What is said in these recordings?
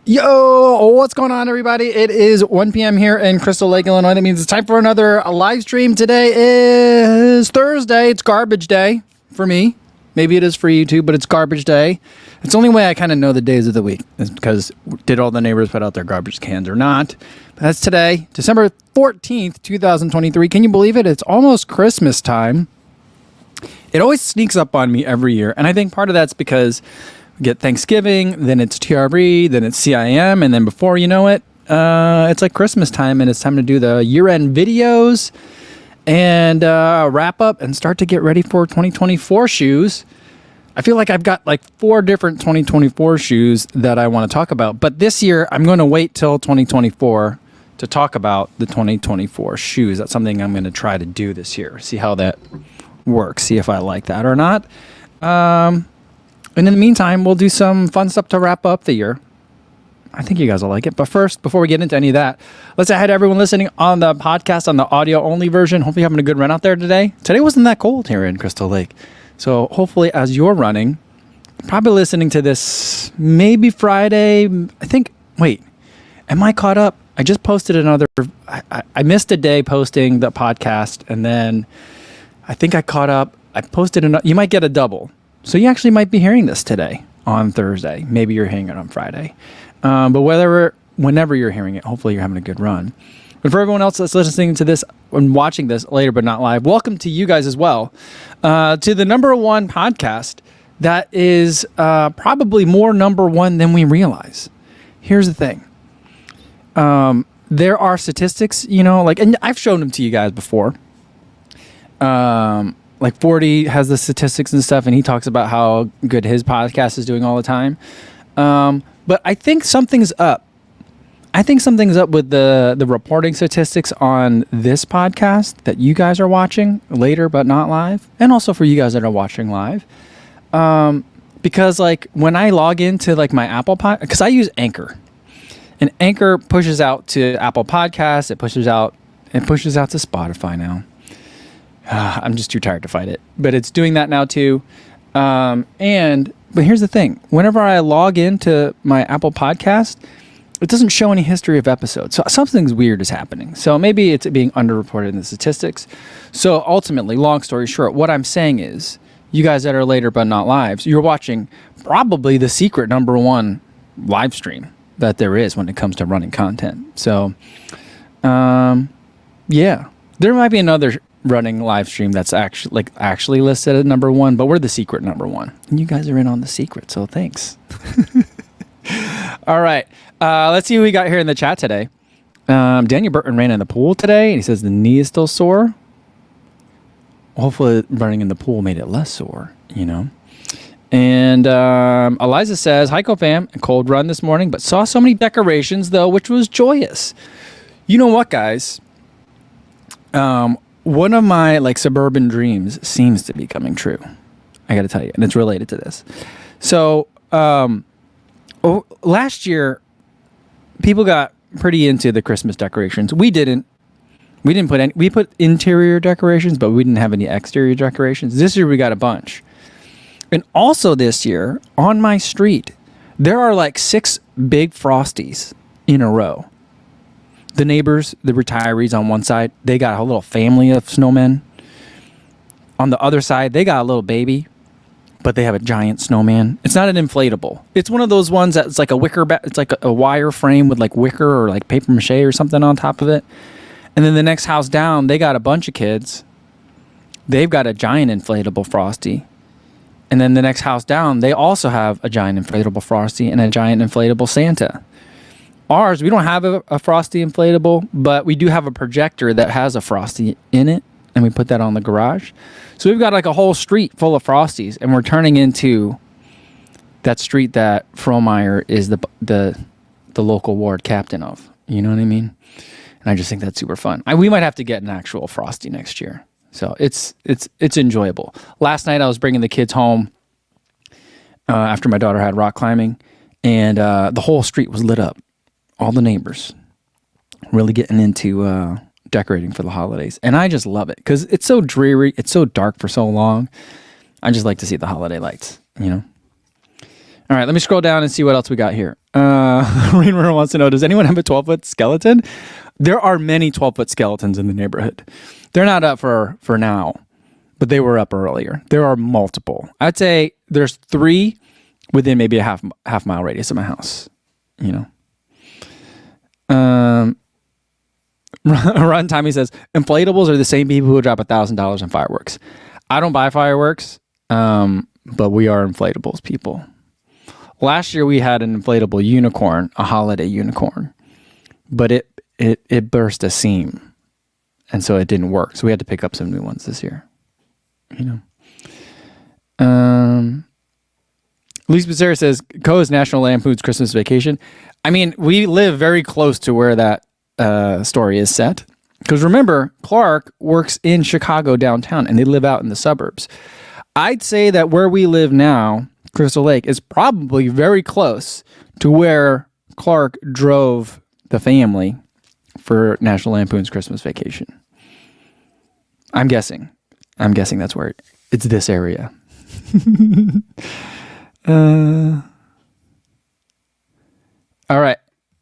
Yo, what's going on, everybody? It is 1 p.m. here in Crystal Lake, Illinois. That means it's time for another live stream. Today is Thursday. It's garbage day for me. Maybe it is for you too, but it's garbage day. It's the only way I kind of know the days of the week is because did all the neighbors put out their garbage cans or not? But that's today, December 14th, 2023. Can you believe it? It's almost Christmas time. It always sneaks up on me every year, and I think part of that's because we get Thanksgiving, then it's TRE, then it's CIM, and then before you know it, it's like Christmas time, and it's time to do the year-end videos and wrap up and start to get ready for 2024 shoes. I feel like I've got like 4 different 2024 shoes that I want to talk about, but this year I'm going to wait till 2024 to talk about the 2024 shoes. That's something I'm going to try to do this year. See how that works. See if I like that or not. And in the meantime, we'll do some fun stuff to wrap up the year. I think you guys will like it. But first, before we get into any of that, let's say hi to everyone listening on the podcast, on the audio-only version. Hopefully you're having a good run out there today. Today wasn't that cold here in Crystal Lake. So hopefully as you're running, probably listening to this maybe Friday. Am I caught up? I just posted another. I missed a day posting the podcast, and then I think I caught up. I posted another. You might get a double. So you actually might be hearing this today on Thursday. Maybe you're hearing it on Friday. But whenever you're hearing it, hopefully you're having a good run. But for everyone else that's listening to this and watching this later but not live, welcome to you guys as well to the number one podcast that is probably more number one than we realize. Here's the thing. There are statistics, and I've shown them to you guys before. Like 40 has the statistics and stuff, and he talks about how good his podcast is doing all the time. But I think something's up. I think something's up with the reporting statistics on this podcast that you guys are watching later but not live, and also for you guys that are watching live. Because like when I log into like my Apple Pod, because I use Anchor, and Anchor pushes out to Apple Podcasts, it pushes out to Spotify now. I'm just too tired to fight it, but it's doing that now too. But here's the thing: whenever I log into my Apple Podcast, it doesn't show any history of episodes. So something's weird is happening. So maybe it's being underreported in the statistics. So ultimately, long story short, what I'm saying is, you guys that are later but not live, you're watching probably the secret number one live stream that there is when it comes to running content. So, yeah, there might be another running live stream that's actually listed at number one, but we're the secret number one, and you guys are in on the secret, so thanks. All right, let's see who we got here in the chat today. Daniel Burton ran in the pool today, and he says the knee is still sore. Hopefully running in the pool made it less sore, And Eliza says, hi, co-fam, a cold run this morning, but saw so many decorations, though, which was joyous. You know what, guys? One of my suburban dreams seems to be coming true. I got to tell you, and it's related to this. So last year, people got pretty into the Christmas decorations. We didn't. We didn't put any. We put interior decorations, but we didn't have any exterior decorations. This year we got a bunch. And also this year, on my street, there are 6 big Frosties in a row. The neighbors, the retirees on one side, they got a little family of snowmen. On the other side, they got a little baby, but they have a giant snowman. It's not an inflatable. It's one of those ones that's like a wicker, it's like a wire frame with wicker or paper mache or something on top of it. And then the next house down, they got a bunch of kids. They've got a giant inflatable Frosty. And then the next house down, they also have a giant inflatable Frosty and a giant inflatable Santa. Ours, we don't have a Frosty inflatable, but we do have a projector that has a Frosty in it, and we put that on the garage. So we've got a whole street full of Frosties, and we're turning into that street that Frohmeyer is the local ward captain of. You know what I mean? And I just think that's super fun. We might have to get an actual Frosty next year. So it's enjoyable. Last night I was bringing the kids home after my daughter had rock climbing, and the whole street was lit up. All the neighbors really getting into decorating for the holidays. And I just love it because it's so dreary. It's so dark for so long. I just like to see the holiday lights, All All right, let me scroll down and see what else we got here. Rainbow wants to know, does anyone have a 12-foot skeleton? There are many 12-foot skeletons in the neighborhood. They're not up for now, but they were up earlier. There are multiple. I'd say there's 3 within maybe a half mile radius of my house. Run Tommy says, inflatables are the same people who drop $1,000 on fireworks. I don't buy fireworks, but we are inflatables people. Last year we had an inflatable unicorn, a holiday unicorn, but it burst a seam, and so it didn't work. So we had to pick up some new ones this year. Luis Becerra says, Co's National Lampoon's Christmas Vacation. I mean, we live very close to where that story is set. Because remember, Clark works in Chicago downtown, and they live out in the suburbs. I'd say that where we live now, Crystal Lake, is probably very close to where Clark drove the family for National Lampoon's Christmas Vacation. I'm guessing that's where it's this area. All right.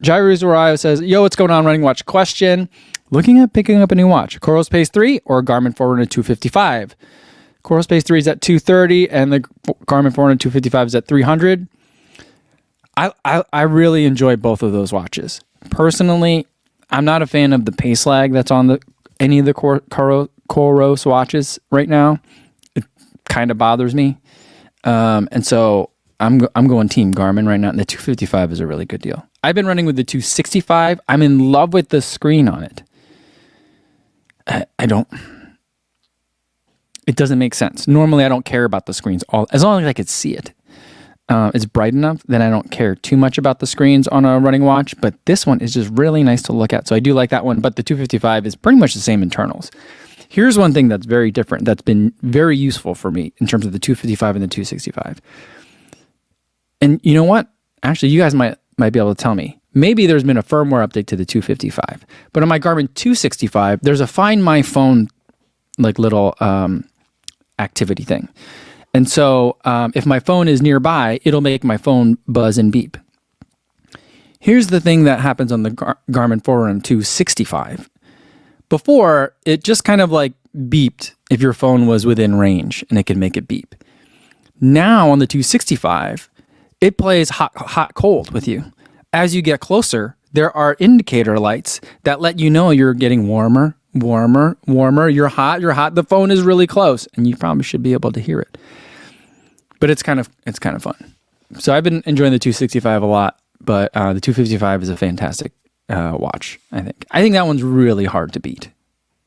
Jairus Arayo says, yo, what's going on? Running watch question. Looking at picking up a new watch. Coral Space 3 or Garmin Forerunner 255? Coral Space 3 is at 230 and the Garmin Forerunner 255 is at 300. I really enjoy both of those watches. Personally, I'm not a fan of the pace lag that's on any of the Coros watches right now. It kind of bothers me. And so I'm going Team Garmin right now. And the 255 is a really good deal. I've been running with the 265. I'm in love with the screen on it. It doesn't make sense. Normally, I don't care about the screens as long as I could see it. It's bright enough, then I don't care too much about the screens on a running watch. But this one is just really nice to look at. So I do like that one. But the 255 is pretty much the same internals. Here's one thing that's very different that's been very useful for me in terms of the 255 and the 265. And you know what? Actually, you guys might be able to tell me. Maybe there's been a firmware update to the 255. But on my Garmin 265, there's a Find My Phone like little activity thing. And so if my phone is nearby, it'll make my phone buzz and beep. Here's the thing that happens on the Garmin Forerunner 265. Before, it just kind of like beeped if your phone was within range and it could make it beep. Now on the 265, it plays hot, cold with you. As you get closer, there are indicator lights that let you know you're getting warmer, you're hot, the phone is really close, and you probably should be able to hear it. But it's kind of fun. So I've been enjoying the 265 a lot, but the 255 is a fantastic watch, I think. I think that one's really hard to beat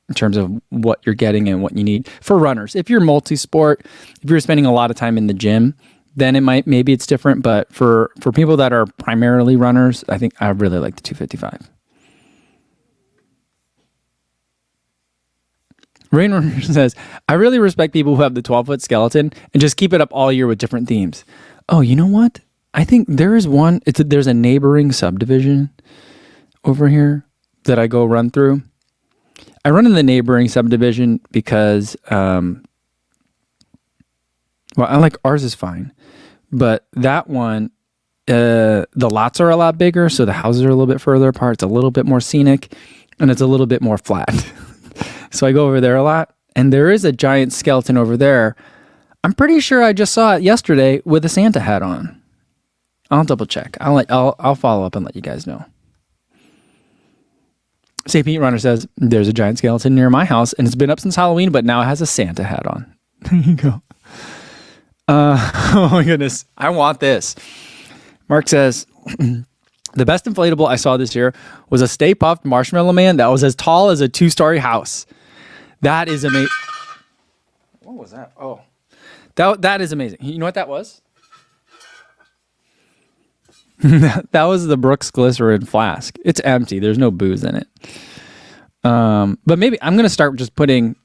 in terms of what you're getting and what you need for runners. If you're multi-sport, if you're spending a lot of time in the gym, then maybe it's different. But for people that are primarily runners, I think I really like the 255. Rain says, I really respect people who have the 12-foot skeleton and just keep it up all year with different themes. Oh, you know what? I think there is one. There's a neighboring subdivision over here that I go run through. I run in the neighboring subdivision because, I like ours is fine, but that one, the lots are a lot bigger, so the houses are a little bit further apart. It's a little bit more scenic, and it's a little bit more flat. So I go over there a lot, and there is a giant skeleton over there. I'm pretty sure I just saw it yesterday with a Santa hat on. I'll double check. I'll follow up and let you guys know. Say Pete Runner says, there's a giant skeleton near my house, and it's been up since Halloween, but now it has a Santa hat on. There you go. Oh my goodness. I want this. Mark says, the best inflatable I saw this year was a Stay Puft Marshmallow Man that was as tall as a 2-story house. That is amazing. What was that? Oh, that is amazing. You know what that was? That was the Brooks Glycerin flask. It's empty. There's no booze in it. But maybe I'm just gonna start putting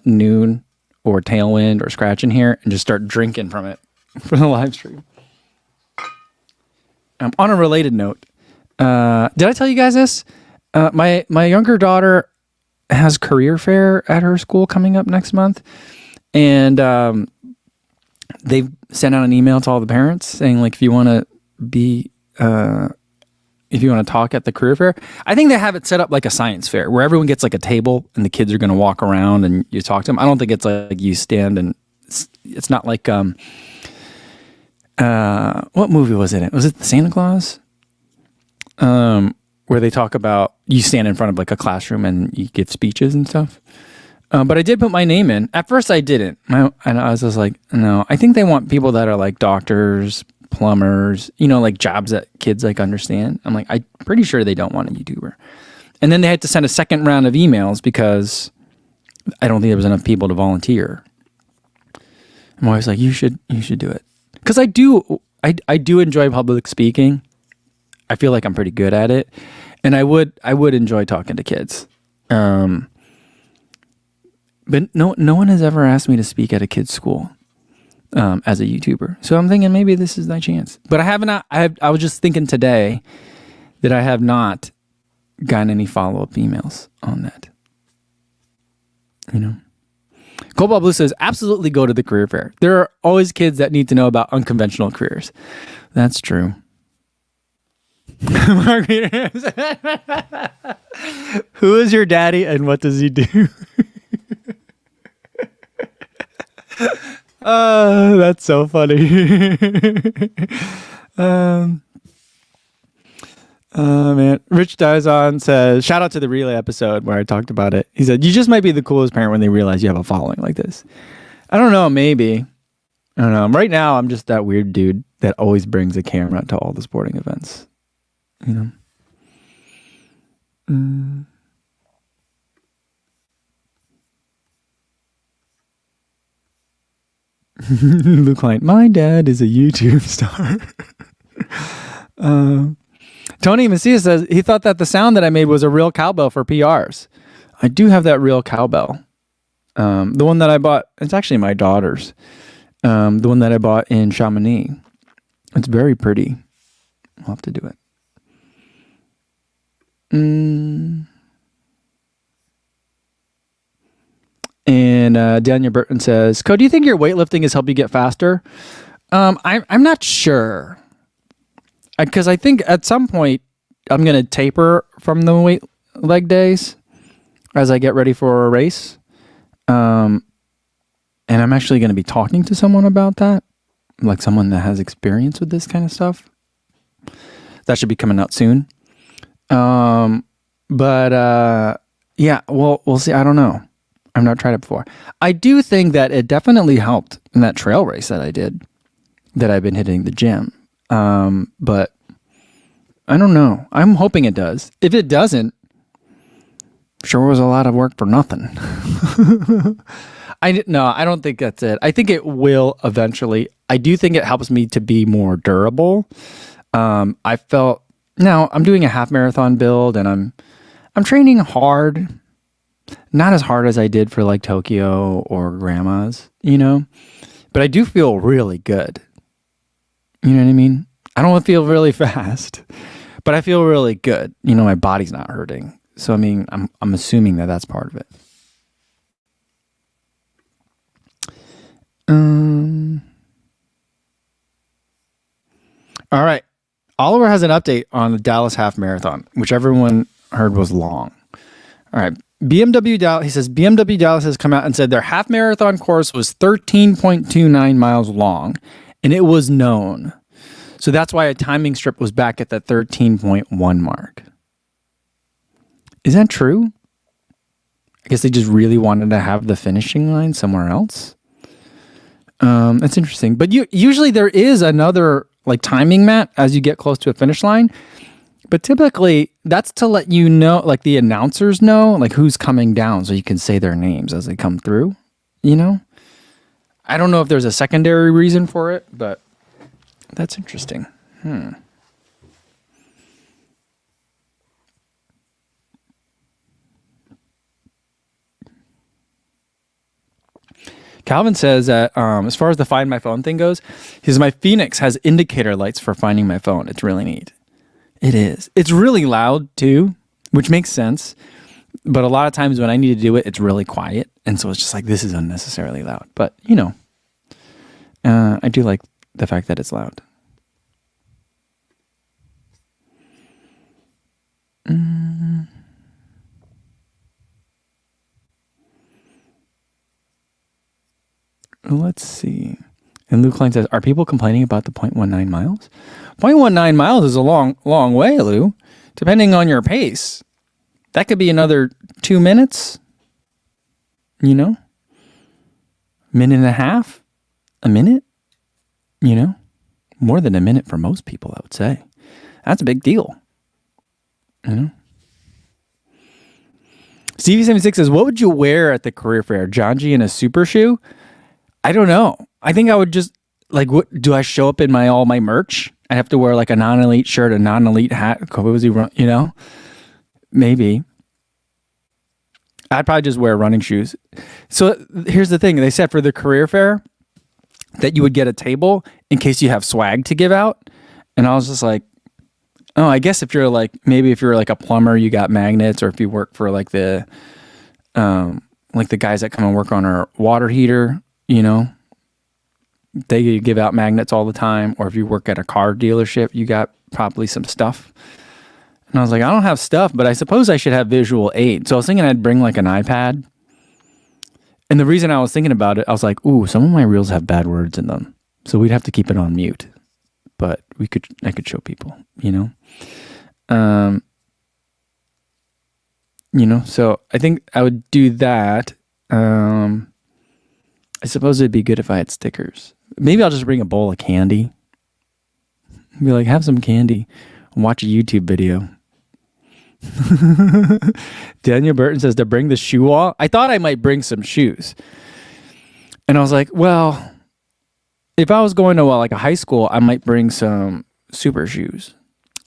Noon or Tailwind or Scratch in here and just start drinking from it for the live stream. On a related note, did I tell you guys this? My younger daughter has career fair at her school coming up next month, and they've sent out an email to all the parents saying, like, if you want to be, if you want to talk at the career fair, I think they have it set up like a science fair where everyone gets like a table and the kids are going to walk around and you talk to them. I don't think it's like you stand and it's not like, what movie was it in? Was it Santa Claus? Where they talk about you stand in front of like a classroom and you give speeches and stuff. But I did put my name in. At first I didn't. And I was just like, no, I think they want people that are like doctors, plumbers, like jobs that kids like understand. I'm like, I'm pretty sure they don't want a YouTuber. And then they had to send a second round of emails because I don't think there was enough people to volunteer. I'm always like, you should do it. Because I do enjoy public speaking. I feel like I'm pretty good at it. And I would enjoy talking to kids. But no one has ever asked me to speak at a kid's school as a YouTuber. So I'm thinking maybe this is my chance. But I was just thinking today that I have not gotten any follow-up emails on that. Cobalt Blue says, absolutely go to the career fair. There are always kids that need to know about unconventional careers. That's true. Who is your daddy and what does he do? That's so funny. Man. Rich Dizon says, shout out to the relay episode where I talked about it. He said, you just might be the coolest parent when they realize you have a following like this. I don't know, maybe. I don't know. Right now, I'm just that weird dude that always brings a camera to all the sporting events. Luke Klein, my dad is a YouTube star. Tony Messias says he thought that the sound that I made was a real cowbell for PRs. I do have that real cowbell. The one that I bought, it's actually my daughter's. The one that I bought in Chamonix. It's very pretty. I'll have to do it. And Daniel Burton says, "Co, do you think your weightlifting has helped you get faster?" I'm not sure. Because I think at some point I'm going to taper from the leg days as I get ready for a race. And I'm actually going to be talking to someone about that. Like someone that has experience with this kind of stuff. That should be coming out soon. Yeah, we'll see. I don't know. I've not tried it before. I do think that it definitely helped in that trail race that I did, that I've been hitting the gym. But I don't know. I'm hoping it does. If it doesn't, sure was a lot of work for nothing. I don't think that's it. I think it will eventually. I do think it helps me to be more durable. Now I'm doing a half marathon build and I'm training hard. Not as hard as I did for like Tokyo or grandma's, but I do feel really good. You know what I mean? I don't feel really fast, but I feel really good. My body's not hurting. So, I mean, I'm assuming that that's part of it. All right. Oliver has an update on the Dallas half marathon, which everyone heard was long. All right. BMW Dallas, he says, BMW Dallas has come out and said their half marathon course was 13.29 miles long, and it was known. So that's why a timing strip was back at that 13.1 mark. Is that true? I guess they just really wanted to have the finishing line somewhere else. That's interesting. But usually there is another like timing mat as you get close to a finish line. But typically that's to let you know, like the announcers know, like who's coming down so you can say their names as they come through, I don't know if there's a secondary reason for it, but that's interesting. Calvin says that as far as the Find My Phone thing goes, he says, my Phoenix has indicator lights for finding my phone. It's really neat. It is. It's really loud too, which makes sense. But a lot of times when I need to do it, it's really quiet. And so it's just like, this is unnecessarily loud. But, I do like the fact that it's loud. Let's see. And Lou Klein says, are people complaining about the 0.19 miles? 0.19 miles is a long, long way, Lou, depending on your pace. That could be another 2 minutes, minute and a half, a minute, more than a minute for most people, I would say. That's a big deal, Stevie76 says, what would you wear at the career fair? John G in a super shoe? I don't know. I think I would just, what do I show up in all my merch? I have to wear a non-elite shirt, a non-elite hat, cozy, maybe. I'd probably just wear running shoes. So here's the thing. They said for the career fair that you would get a table in case you have swag to give out. And I was just like, oh, I guess if you're maybe if you're a plumber, you got magnets, or if you work for the guys that come and work on our water heater, they give out magnets all the time. Or if you work at a car dealership, you got probably some stuff. And I was like, I don't have stuff, but I suppose I should have visual aid. So I was thinking I'd bring an iPad. And the reason I was thinking about it, I was like, ooh, some of my reels have bad words in them. So we'd have to keep it on mute. But I could show people, so I think I would do that. I suppose it'd be good if I had stickers. Maybe I'll just bring a bowl of candy. Be like, have some candy. Watch a YouTube video. Daniel Burton says to bring the shoe wall. I thought I might bring some shoes. And I was like, well, if I was going to a high school, I might bring some super shoes.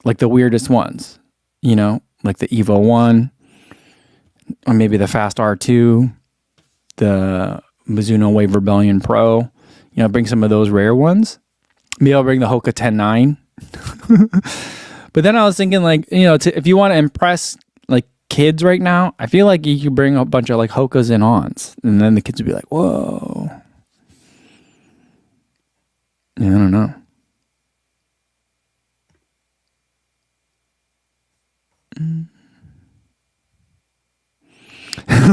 The weirdest ones. The Evo 1. Or maybe the Fast R2. The Mizuno Wave Rebellion Pro. Bring some of those rare ones. Maybe I'll bring the Hoka 10.9. But then I was thinking, if you want to impress kids right now, I feel like you could bring a bunch of Hokas and Ons, and then the kids would be like, "Whoa!" Yeah, I don't know.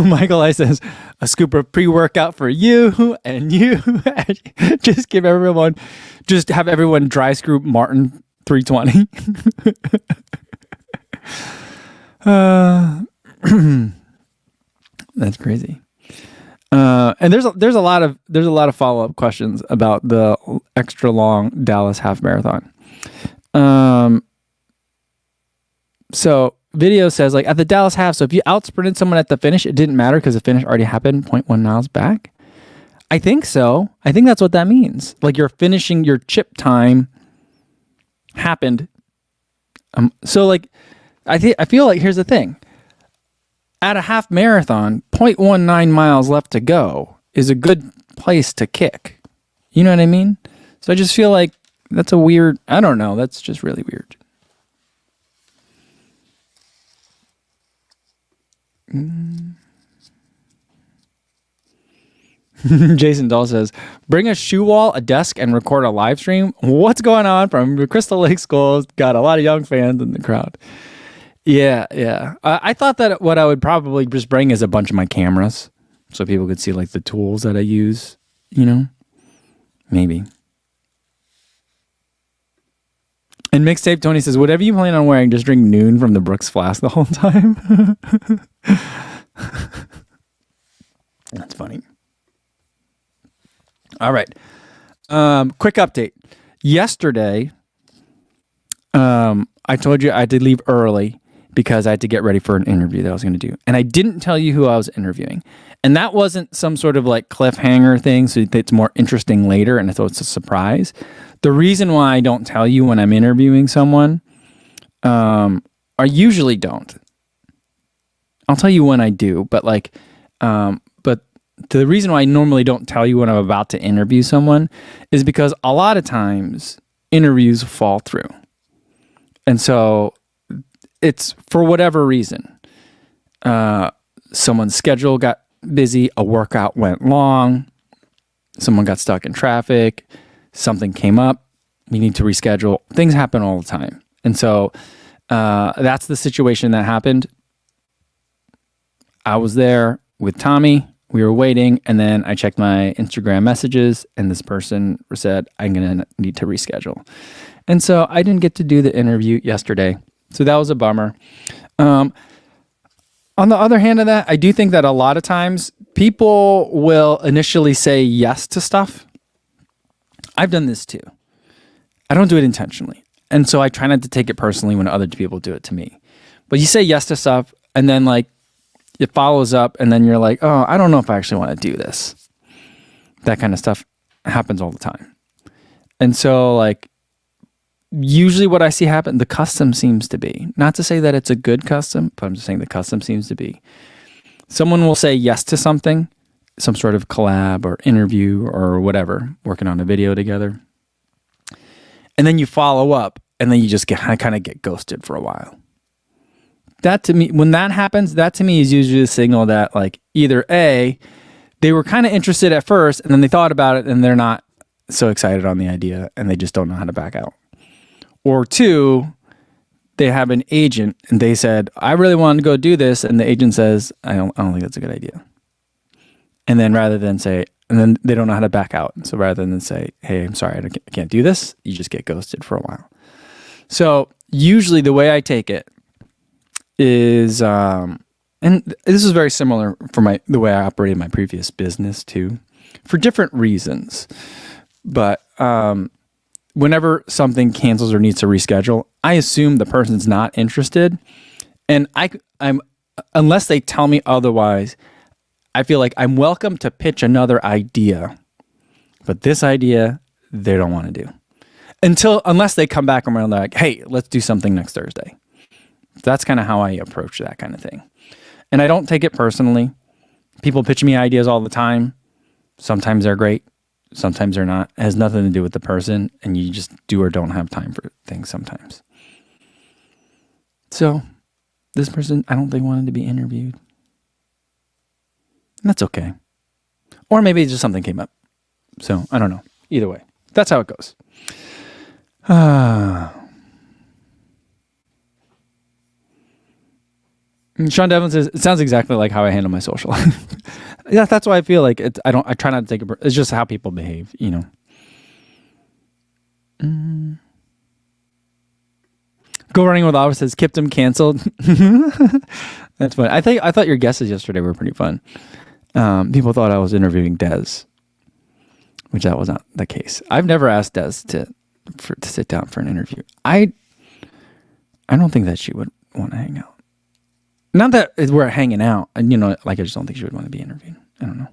Michael I says, a scoop of pre-workout for you and you. Just have everyone dry scoop Martin 320. That's crazy. And there's a lot of follow-up questions about the extra long Dallas half marathon. So video says at the Dallas half, so if you out sprinted someone at the finish, it didn't matter because the finish already happened 0.1 miles back. I think so. I think that's what that means. You're finishing your chip time happened. I feel like here's the thing. At a half marathon, 0.19 miles left to go is a good place to kick. You know what I mean? So I just feel like that's a weird, I don't know. That's just really weird. Jason Dahl says, bring a shoe wall, a desk, and record a live stream. What's going on from Crystal Lake Schools? Got a lot of young fans in the crowd. Yeah. I thought that what I would probably just bring is a bunch of my cameras so people could see the tools that I use, maybe. And Mixtape Tony says, whatever you plan on wearing, just drink Noon from the Brooks Flask the whole time. That's funny. All right. Quick update. Yesterday, I told you I had to leave early because I had to get ready for an interview that I was going to do. And I didn't tell you who I was interviewing. And that wasn't some sort of cliffhanger thing, so it's more interesting later, and so it's a surprise. The reason why I don't tell you when I'm interviewing someone, I usually don't. I'll tell you when I do, but the reason why I normally don't tell you when I'm about to interview someone is because a lot of times interviews fall through. And so it's for whatever reason. Someone's schedule got busy, a workout went long, someone got stuck in traffic, something came up, we need to reschedule. Things happen all the time. And so that's the situation that happened. I was there with Tommy. We were waiting, and then I checked my Instagram messages, and this person said, I'm going to need to reschedule. And so I didn't get to do the interview yesterday. So that was a bummer. On the other hand of that, I do think that a lot of times people will initially say yes to stuff. I've done this too. I don't do it intentionally. And so I try not to take it personally when other people do it to me. But you say yes to stuff, and then like it follows up, and then you're like, oh, I don't know if I actually want to do this. That kind of stuff happens all the time. And so like usually what I see happen, the custom seems to be, not to say that it's a good custom, but I'm just saying the custom seems to be, someone will say yes to something, some sort of collab or interview or whatever, working on a video together. And then you follow up, and then you just kind of get ghosted for a while. That to me, when that happens, that to me is usually a signal that like either A, they were kind of interested at first, and then they thought about it and they're not so excited on the idea, and they just don't know how to back out. Or two, they have an agent and they said, I really want to go do this. And the agent says, I don't think that's a good idea. And then and then they don't know how to back out. So rather than say, hey, I'm sorry, I can't do this, you just get ghosted for a while. So usually the way I take it is, and this is very similar for the way I operated my previous business too, for different reasons. But whenever something cancels or needs to reschedule, I assume the person's not interested. And I'm unless they tell me otherwise, I feel like I'm welcome to pitch another idea. But this idea, they don't want to do. Unless they come back and they're like, hey, let's do something next Thursday. That's kind of how I approach that kind of thing. And I don't take it personally. People pitch me ideas all the time. Sometimes they're great. Sometimes they're not. It has nothing to do with the person, and you just do or don't have time for things sometimes. So this person, I don't think wanted to be interviewed. And that's okay. Or maybe just something came up. So I don't know. Either way, that's how it goes. Sean Devlin says, it sounds exactly like how I handle my social life. Yeah, that's why I feel like I try not to take it's just how people behave, you know. Go Running with Oliver says, Kiptum canceled. That's fun. I thought your guesses yesterday were pretty fun. People thought I was interviewing Des, which that was not the case. I've never asked Des to sit down for an interview. I don't think that she would want to hang out. Not that we're hanging out, and I just don't think she would want to be interviewed. I don't know.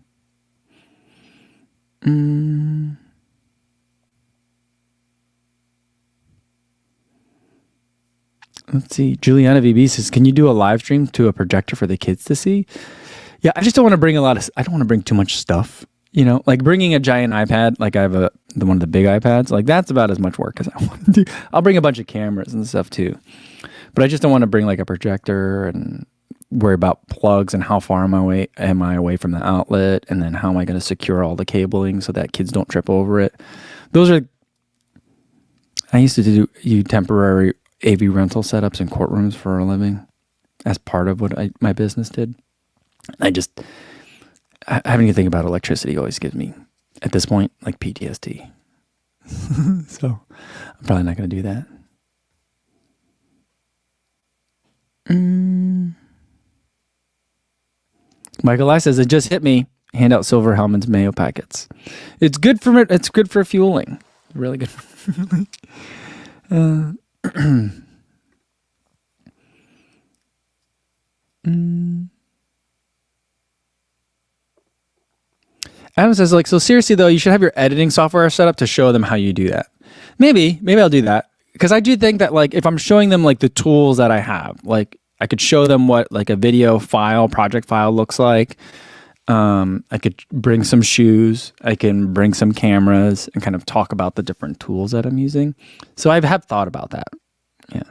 Let's see. Juliana VB says, "Can you do a live stream to a projector for the kids to see?" Yeah, I just don't want to bring I don't want to bring too much stuff. Like bringing a giant iPad, like I have one of the big iPads. Like that's about as much work as I want to do. I'll bring a bunch of cameras and stuff too. But I just don't want to bring like a projector and worry about plugs and how far am I away from the outlet, and then how am I going to secure all the cabling so that kids don't trip over it. I used to do temporary AV rental setups in courtrooms for a living as part of what my business did. Having to think about electricity always gives me, at this point, like PTSD. So I'm probably not going to do that. Michael I says, it just hit me. Hand out Silver Hellman's mayo packets. It's good for fueling. Really good for fueling. Adam says, so seriously though, you should have your editing software set up to show them how you do that. Maybe I'll do that. Because I do think that if I'm showing them the tools that I have, I could show them what a video file, project file looks like. I could bring some shoes. I can bring some cameras and kind of talk about the different tools that I'm using. So I have thought about that. Yeah.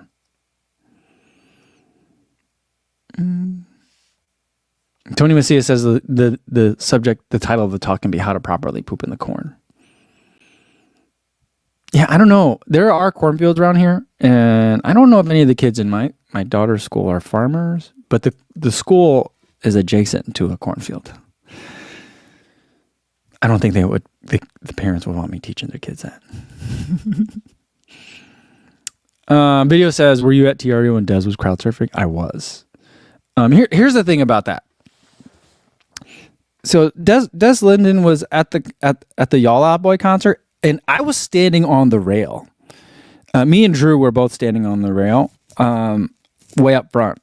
Tony Messia says the subject, the title of the talk can be how to properly poop in the corn. Yeah, I don't know. There are cornfields around here, and I don't know if any of the kids in my daughter's school are farmers, but the school is adjacent to a cornfield. I don't think the parents would want me teaching their kids that. Video says, were you at TRU when Des was crowd surfing? I was. Here's the thing about that. So Des Linden was at the Y'all Out Boy concert, and I was standing on the rail. Me and Drew were both standing on the rail, way up front.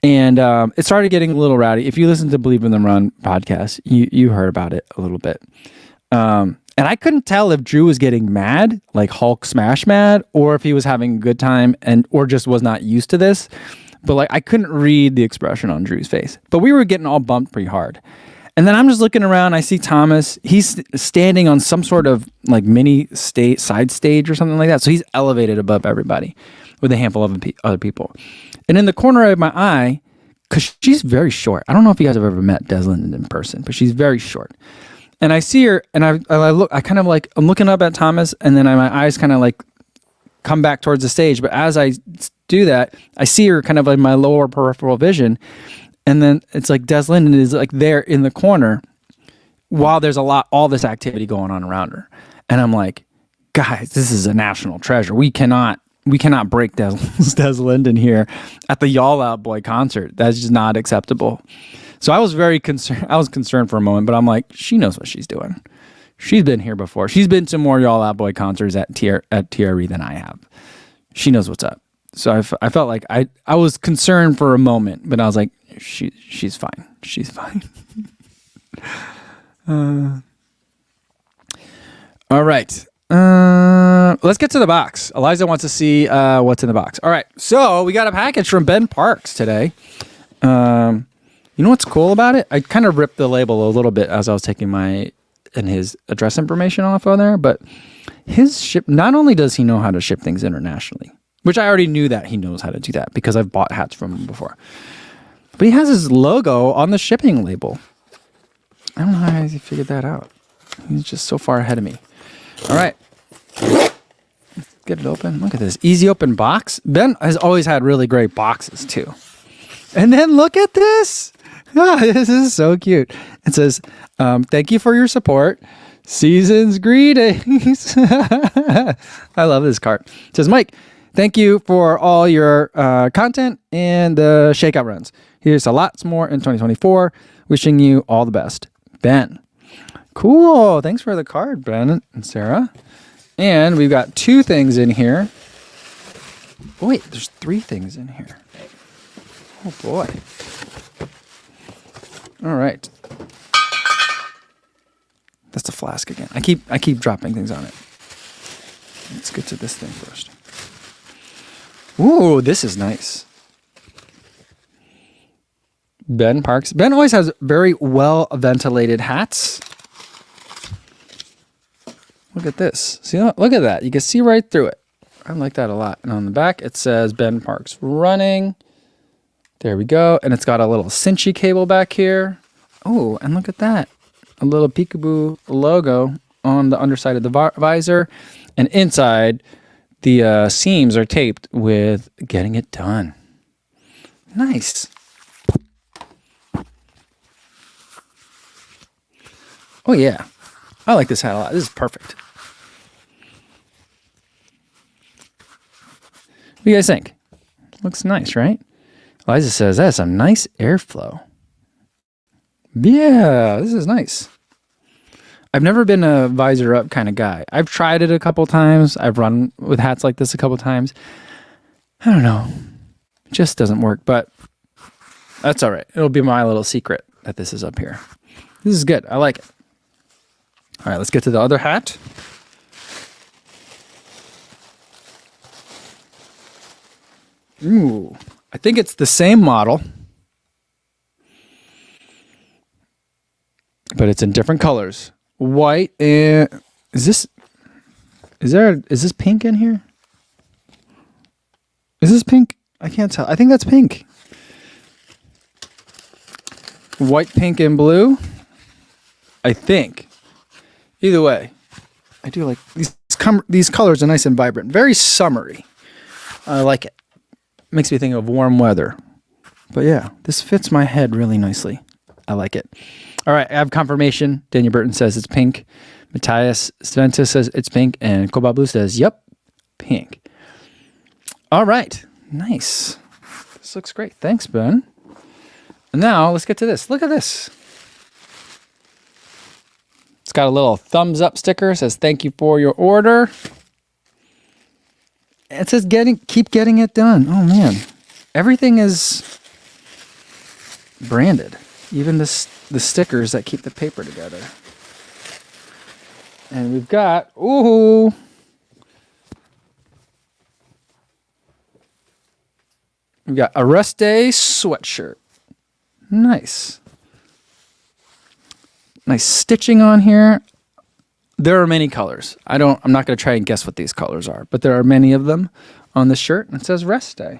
And it started getting a little rowdy. If you listen to Believe in the Run podcast, you heard about it a little bit. And I couldn't tell if Drew was getting mad, like Hulk smash mad, or if he was having a good time or just was not used to this. But like I couldn't read the expression on Drew's face. But we were getting all bumped pretty hard. And then I'm just looking around. I see Thomas. He's standing on some sort of like mini side stage or something like that. So he's elevated above everybody with a handful of other people. And in the corner of my eye, because she's very short. I don't know if you guys have ever met Des Linden in person, but she's very short. And I see her, and I look. I kind of like I'm looking up at Thomas, and then my eyes kind of like come back towards the stage. But as I do that, I see her kind of like my lower peripheral vision. And then it's like Des Linden is like there in the corner while there's all this activity going on around her. And I'm like, guys, this is a national treasure. We cannot break Des Linden here at the Y'all Out Boy concert. That's just not acceptable. So I was very concerned. I was concerned for a moment, but I'm like, she knows what she's doing. She's been here before. She's been to more Y'all Out Boy concerts at TRE than I have. She knows what's up. So I felt like I was concerned for a moment, but I was like, she's fine. She's fine. All right. Let's get to the box. Eliza wants to see what's in the box. All right. So we got a package from Ben Parks today. You know what's cool about it? I kind of ripped the label a little bit as I was taking his address information off on there, but not only does he know how to ship things internationally, which I already knew that he knows how to do that because I've bought hats from him before. But he has his logo on the shipping label. I don't know how he figured that out. He's just so far ahead of me. All right. Let's get it open. Look at this. Easy open box. Ben has always had really great boxes too. And then look at this. This is so cute. It says, thank you for your support. Season's greetings. I love this card. It says, Mike, thank you for all your content and the shakeout runs. Here's a lots more in 2024. Wishing you all the best. Ben. Cool. Thanks for the card, Ben and Sarah. And we've got 2 things in here. Oh, wait, there's 3 things in here. Oh, boy. All right. That's a flask again. I keep dropping things on it. Let's get to this thing first. Ooh, this is nice. Ben Parks. Ben always has very well ventilated hats. Look at this. See, look at that. You can see right through it. I like that a lot. And on the back, it says Ben Parks running. There we go. And it's got a little cinchy cable back here. Oh, and look at that. A little peekaboo logo on the underside of the visor. And inside, the seams are taped with Getting It Done. Nice. Oh, yeah. I like this hat a lot. This is perfect. What do you guys think? Looks nice, right? Eliza says, that's some nice airflow. Yeah, this is nice. I've never been a visor up kind of guy. I've tried it a couple times. I've run with hats like this a couple times. I don't know. It just doesn't work, but that's all right. It'll be my little secret that this is up here. This is good. I like it. All right, let's get to the other hat. Ooh, I think it's the same model, but it's in different colors. White and is this pink in here? Is this pink? I can't tell. I think that's pink. white, pink, and blue. I think. Either way, I do like these colors are nice and vibrant. Very summery. I like it. Makes me think of warm weather. But yeah, this fits my head really nicely. I like it. All right, I have confirmation. Daniel Burton says it's pink. Matthias Sventis says it's pink. And Cobalt Blue says, yep, pink. All right, nice. This looks great. Thanks, Ben. And now let's get to this. Look at this. It's got a little thumbs up sticker. It says, thank you for your order. It says, keep getting it done. Oh, man. Everything is branded. Even the stickers that keep the paper together. And we've got, ooh. We've got a rest day sweatshirt. Nice. Nice stitching on here. There are many colors. I'm not going to try and guess what these colors are, but there are many of them on this shirt. And it says rest day.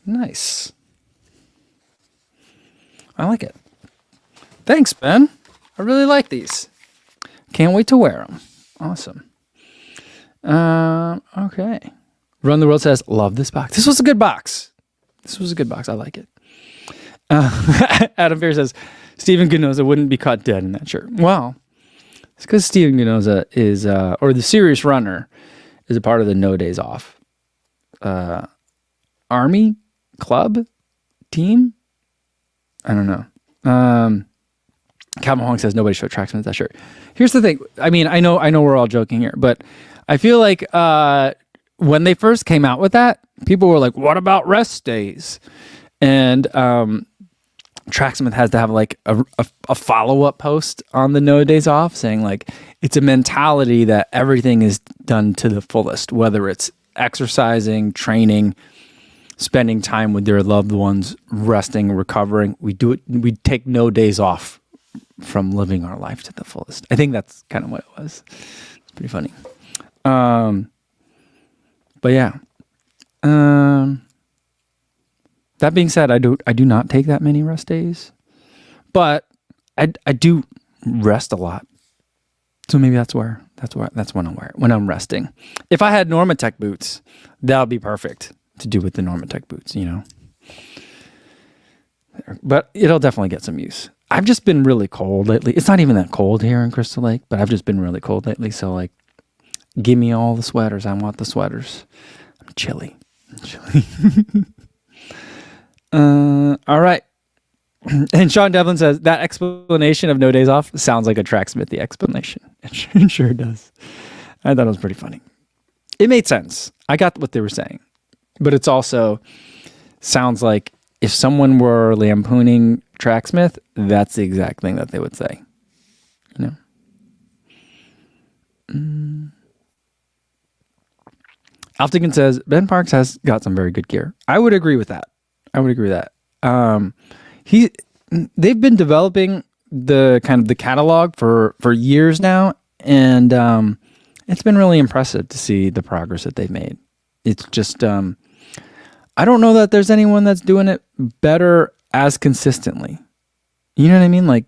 Nice. I like it. Thanks, Ben. I really like these. Can't wait to wear them. Awesome. Okay. Run the World says, love this box. This was a good box. I like it. Adam Fair says, Steven Ganoza wouldn't be caught dead in that shirt. Well, it's because Steven Ganoza is, or the Serious Runner, is a part of the No Days Off Army Club team. I don't know. Calvin Hong says nobody showed traction with that shirt. Here's the thing. I mean, I know we're all joking here, but I feel like when they first came out with that, people were like, "What about rest days?" And Tracksmith has to have like a follow-up post on the No Days Off saying like it's a mentality that everything is done to the fullest, whether it's exercising, training, spending time with their loved ones, resting, recovering. We take no days off from living our life to the fullest. I think that's kind of what it was. It's pretty funny. But yeah. That being said, I do not take that many rest days, but I do rest a lot. So maybe that's when I wear it, when I'm resting. If I had Normatec boots, that would be perfect to do with the Normatec boots, you know. But it'll definitely get some use. I've just been really cold lately. It's not even that cold here in Crystal Lake, but I've just been really cold lately. So like, give me all the sweaters. I want the sweaters. I'm chilly. All right. And Sean Devlin says, that explanation of no days off sounds like a Tracksmithy explanation. It sure does. I thought it was pretty funny. It made sense. I got what they were saying. But it's also sounds like if someone were lampooning Tracksmith, that's the exact thing that they would say. You know? Altigan says, Ben Parks has got some very good gear. I would agree with that. They've been developing the kind of the catalog for years now, and it's been really impressive to see the progress that they've made. It's just I don't know that there's anyone that's doing it better as consistently. You know what I mean? Like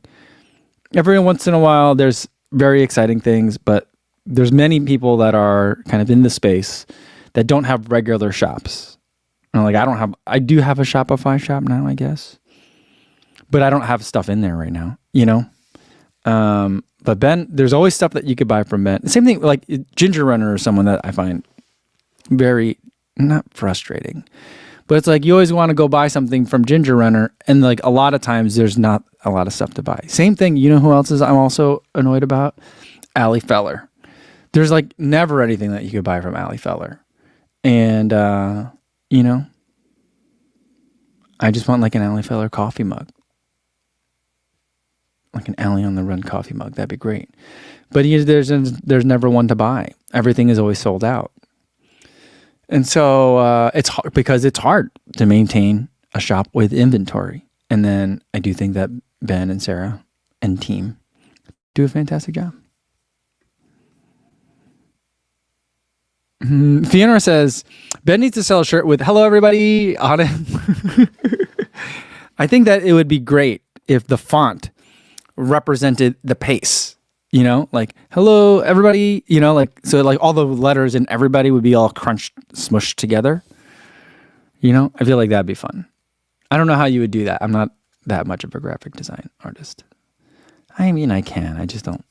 every once in a while, there's very exciting things, but there's many people that are kind of in the space that don't have regular shops. You know, like I do have a Shopify shop now, I guess, but I don't have stuff in there right now, you know? But Ben, there's always stuff that you could buy from Ben. Same thing, like Ginger Runner or someone that I find very, not frustrating, but it's like you always want to go buy something from Ginger Runner, and like a lot of times there's not a lot of stuff to buy. Same thing, you know who else I'm also annoyed about? Allie Feller. There's like never anything that you could buy from Allie Feller. And, you know, I just want like an Allie Feller coffee mug. Like an Allie on the Run coffee mug. That'd be great. But there's never one to buy. Everything is always sold out. And so it's hard because it's hard to maintain a shop with inventory. And then I do think that Ben and Sarah and team do a fantastic job. Fiona says, Ben needs to sell a shirt with "Hello everybody" on it. I think that it would be great if the font represented the pace, like, hello, everybody, so like all the letters and everybody would be all crunched, smushed together. I feel like that'd be fun. I don't know how you would do that. I'm not that much of a graphic design artist. I mean, I can. I just don't.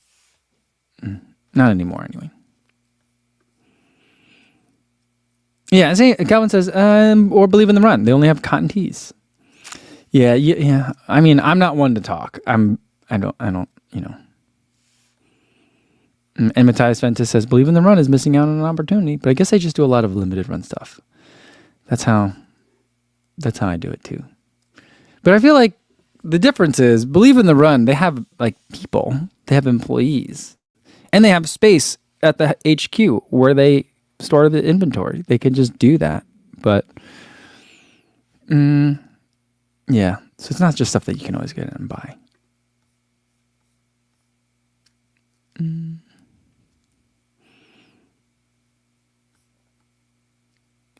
Not anymore, anyway. Yeah, Calvin says, or believe in the run. They only have cotton tees. Yeah. I mean, I'm not one to talk. I don't. And Matthias Ventus says, believe in the run is missing out on an opportunity. But I guess I just do a lot of limited run stuff. That's how I do it too. But I feel like the difference is, believe in the run, they have like people, they have employees, and they have space at the HQ where they store the inventory. They can just do that. But yeah, so it's not just stuff that you can always get and buy.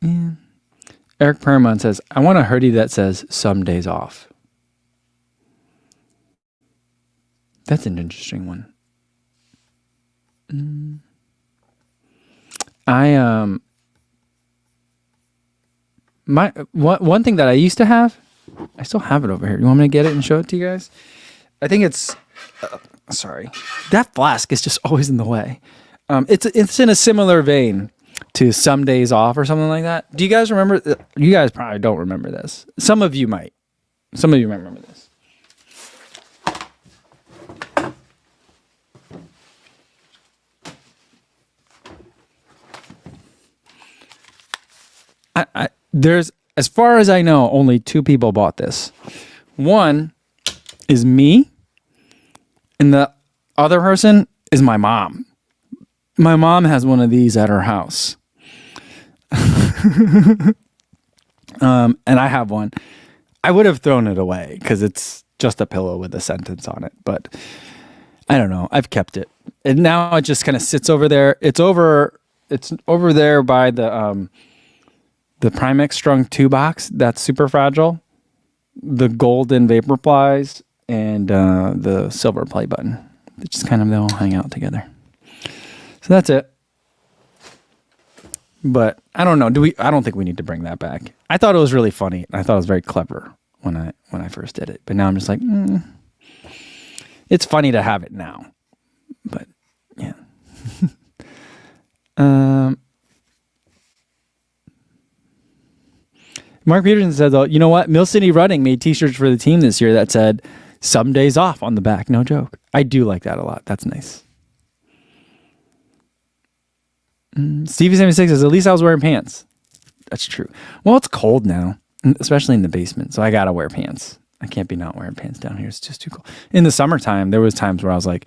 Yeah. Eric Paramount says, I want a hoodie that says some days off. That's an interesting one. One thing that I used to have, I still have it over here. You want me to get it and show it to you guys? I think it's sorry. That flask is just always in the way. It's in a similar vein to some days off or something like that. Do you guys remember? You guys probably don't remember this. Some of you might. Some of you might remember this. There's, as far as I know, only 2 people bought this. One is me, and the other person is my mom. My mom has one of these at her house. And I have one. I would have thrown it away because it's just a pillow with a sentence on it. But I don't know. I've kept it. And now it just kind of sits over there. It's over there by the Primex Strung 2 box. That's super fragile. The golden vapor plies and the silver play button. They just kind of, they all hang out together. So that's it. But I don't know. I don't think we need to bring that back. I thought it was really funny. I thought it was very clever when I first did it. But now I'm just like, it's funny to have it now. But yeah. Mark Peterson said, though, you know what? Mill City Running made t-shirts for the team this year that said some days off on the back. No joke. I do like that a lot. That's nice. Stevie76 says, at least I was wearing pants. That's true. Well, it's cold now, especially in the basement. So I got to wear pants. I can't be not wearing pants down here. It's just too cold. In the summertime, there was times where I was like,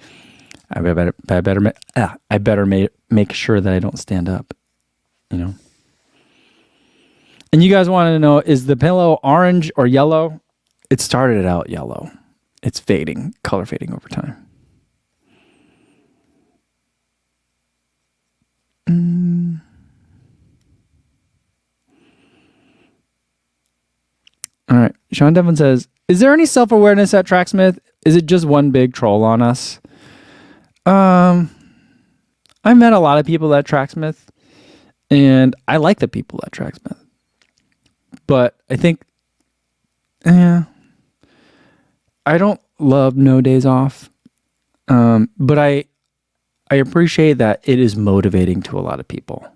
I better make sure that I don't stand up, And you guys want to know, is the pillow orange or yellow? It started out yellow. It's fading, color fading over time. All right. Sean Devlin says, is there any self-awareness at Tracksmith? Is it just one big troll on us? I met a lot of people at Tracksmith, and I like the people at Tracksmith. But I think, I don't love no days off. But I appreciate that it is motivating to a lot of people.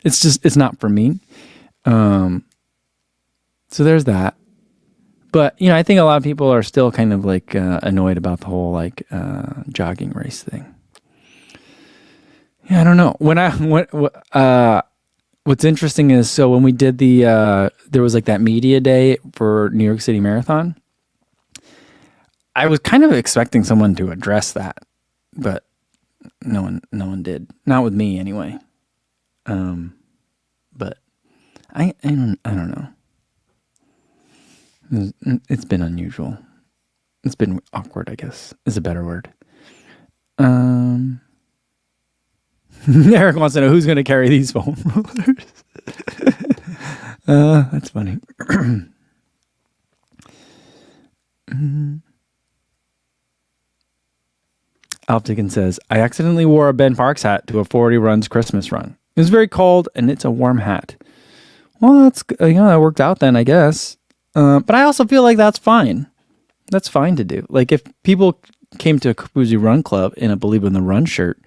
It's not for me. So there's that. But, I think a lot of people are still kind of like annoyed about the whole like jogging race thing. Yeah, I don't know. What's interesting is, so when we did there was like that media day for New York City Marathon, I was kind of expecting someone to address that, but no one did. Not with me anyway. But I don't know. It's been unusual. It's been awkward, I guess, is a better word. Eric wants to know who's going to carry these foam rollers. That's funny. Alptican says, I accidentally wore a Ben Parks hat to a 40 runs Christmas run. It was very cold, and it's a warm hat. Well, that's that worked out then, I guess. But I also feel like that's fine. That's fine to do. Like, if people came to a Kapuzi Run Club in a Believe in the Run shirt,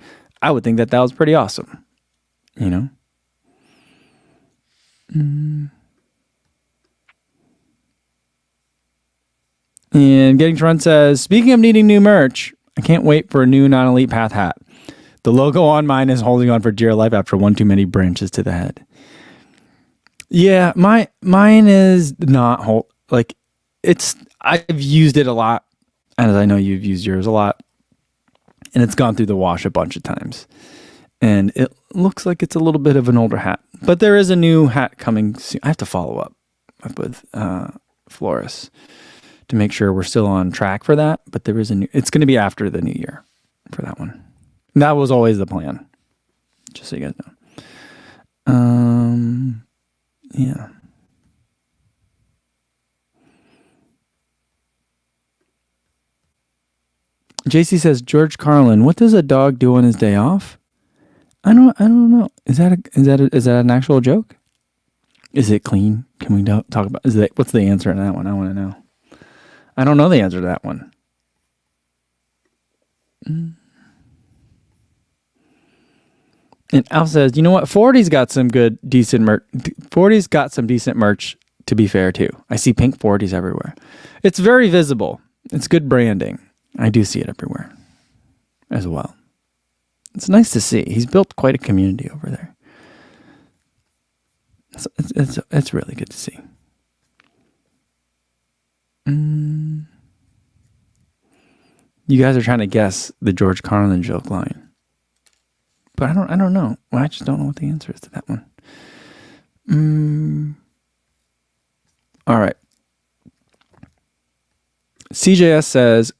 I would think that was pretty awesome. You know? And Getting to Run says, speaking of needing new merch, I can't wait for a new non-elite path hat. The logo on mine is holding on for dear life after one too many branches to the head. Yeah, mine is not I've used it a lot, as I know you've used yours a lot, and it's gone through the wash a bunch of times. And it looks like it's a little bit of an older hat. But there is a new hat coming soon. I have to follow up with Floris to make sure we're still on track for that. But there is it's going to be after the new year for that one. And that was always the plan, just so you guys know. Yeah. JC says, George Carlin, what does a dog do on his day off? I don't know. Is that an actual joke? Is it clean? Can we talk about? What's the answer to that one? I want to know. I don't know the answer to that one. And Al says, you know what? 40's got some decent merch. 40's got some decent merch, to be fair, too. I see pink 40's everywhere. It's very visible. It's good branding. I do see it everywhere as well. It's nice to see. He's built quite a community over there. It's really good to see. You guys are trying to guess the George Carlin joke line. But I don't know. Well, I just don't know what the answer is to that one. All right. CJS says,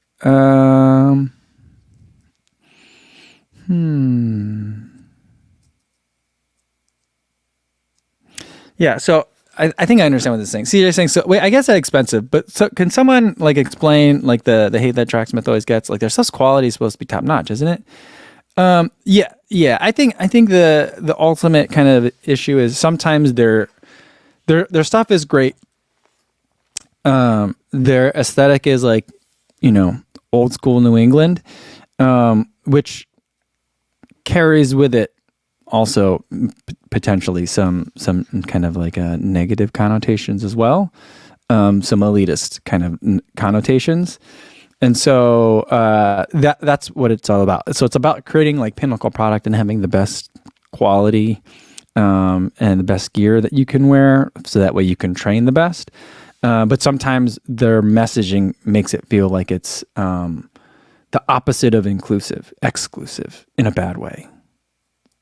yeah, so I think I understand what this is saying. CJ's saying, so wait, I guess that's expensive, but so can someone explain the hate that Tracksmith always gets? Their stuff's quality is supposed to be top notch, isn't it? Yeah. I think the ultimate kind of issue is sometimes their stuff is great. Their aesthetic is old school New England, which carries with it also potentially some kind of negative connotations as well, some elitist kind of connotations. And so that's what it's all about. So it's about creating pinnacle product and having the best quality and the best gear that you can wear, so that way you can train the best. But sometimes their messaging makes it feel like it's the opposite of exclusive in a bad way.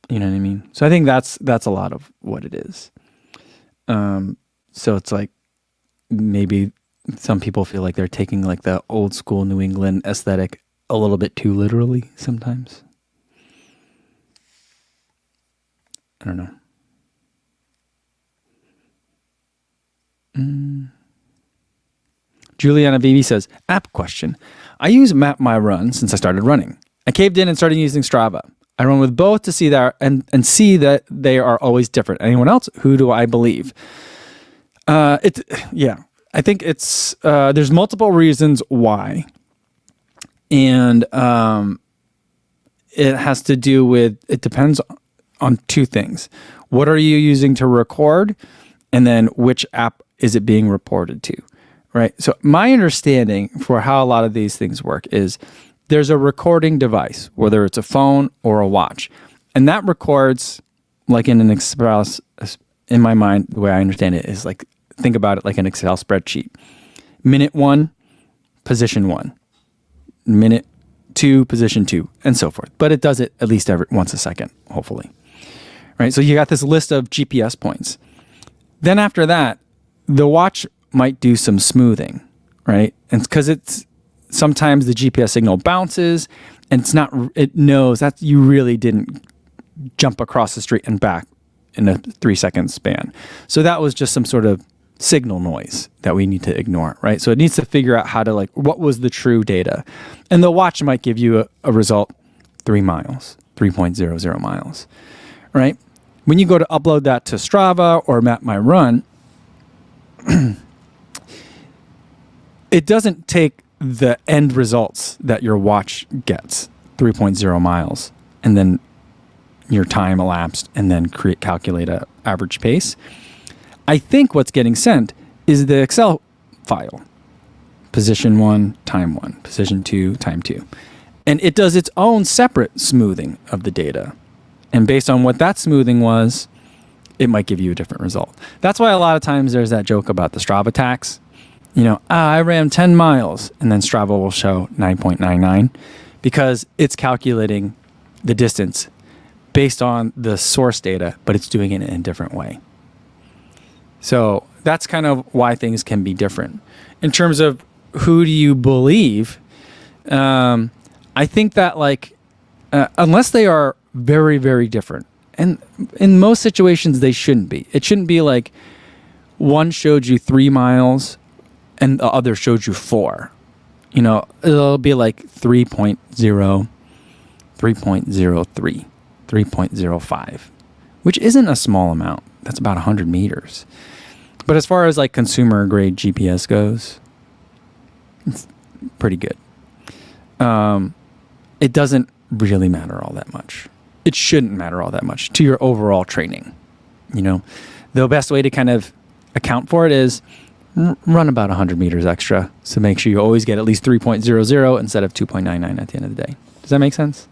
You know what I mean? So I think that's a lot of what it is. So it's maybe some people feel like they're taking the old school New England aesthetic a little bit too literally sometimes. I don't know. Juliana Vivi says, app question. I use Map My Run since I started running. I caved in and started using Strava. I run with both to see that and see that they are always different. Anyone else? Who do I believe? I think it's there's multiple reasons why, and it has to do with, it depends on two things. What are you using to record, and then which app is it being reported to, right? So my understanding for how a lot of these things work is there's a recording device, whether it's a phone or a watch, and that records in an Express. In my mind, the way I understand it is think about it like an Excel spreadsheet. Minute 1, position 1. Minute 2, position 2, and so forth. But it does it at least once a second, hopefully. Right? So you got this list of GPS points. Then after that, the watch might do some smoothing, right? And because sometimes the GPS signal bounces, and it knows that you really didn't jump across the street and back in a 3-second span. So that was just some sort of signal noise that we need to ignore, right? So it needs to figure out how to like, what was the true data? And the watch might give you a result 3 miles, 3.00 miles, right? When you go to upload that to Strava or Map My Run, it doesn't take the end results that your watch gets, 3.0 miles, and then your time elapsed, and then calculate a average pace. I think what's getting sent is the Excel file. Position 1, time 1. Position 2, time 2. And it does its own separate smoothing of the data. And based on what that smoothing was, it might give you a different result. That's why a lot of times there's that joke about the Strava tax. You know, I ran 10 miles, and then Strava will show 9.99 because it's calculating the distance based on the source data, but it's doing it in a different way. So that's kind of why things can be different. In terms of who do you believe, I think that like, unless they are very, very different, and in most situations they shouldn't be. It shouldn't be like one showed you 3 miles and the other showed you 4. You know, it'll be like 3.0, 3.03, 3.05, which isn't a small amount. That's about 100 meters. But as far as like consumer grade GPS goes, it's pretty good. It doesn't really matter all that much. It shouldn't matter all that much to your overall training. You know, the best way to kind of account for it is run about 100 meters extra. So make sure you always get at least 3.00 instead of 2.99 at the end of the day. Does that make sense?